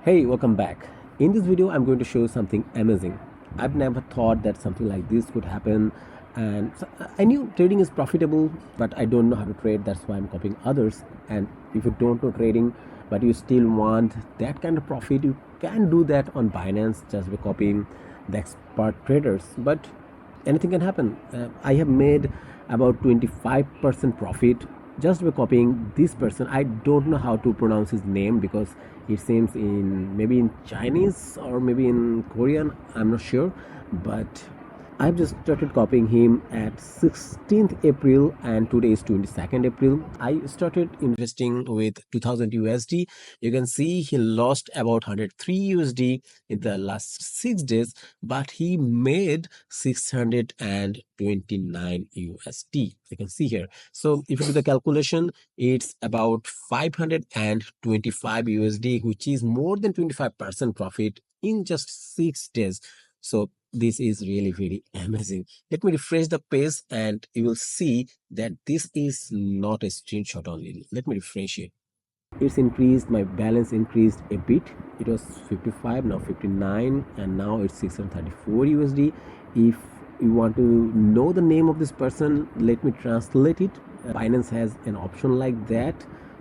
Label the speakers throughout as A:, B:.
A: Hey, welcome back. In this video, I'm going to show something amazing. I've never thought that something like this could happen, and I knew trading is profitable, but I don't know how to trade. That's why I'm copying others. And if you don't know trading, but you still want that kind of profit, you can do that on Binance just by copying the expert traders. But anything can happen. I have made about 25% profit just by copying this person. I don't know how to pronounce his name because it seems in maybe in Chinese or maybe in Korean, I'm not sure, but I've just started copying him at 16th April and today is 22nd April. I started investing with 2000 USD. You can see he lost about 103 USD in the last 6 days, but he made 629 USD. You can see here. So if you do the calculation, it's about 525 USD, which is more than 25% profit in just 6 days. So this is really very amazing. Let me refresh the page and you will see that this is not a screenshot only. Let me refresh it. It's increased, my balance increased a bit. It was 55, now 59, and now it's 634 USD. If you want to know the name of this person, let me translate it. Binance has an option like that.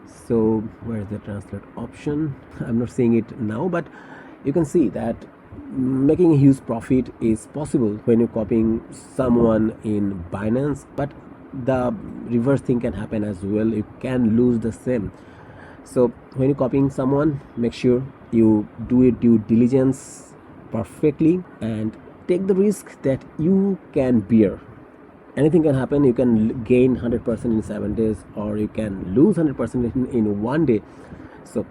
A: So where is the translate option? I'm not seeing it now, but you can see that making a huge profit is possible when you're copying someone in Binance, but the reverse thing can happen as well. You can lose the same. So when you're copying someone, make sure you do your due diligence perfectly and take the risk that you can bear. Anything can happen. You can gain 100% in 7 days or you can lose 100% in 1 day. So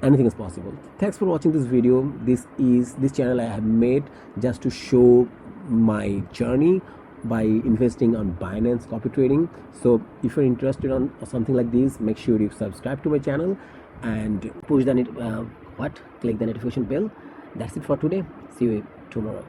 A: anything is possible. Thanks for watching this video. This channel I have made just to show my journey by investing on Binance Copy Trading. So if you're interested on something like this, make sure you subscribe to my channel and push the click the notification bell. That's it for today. See you tomorrow.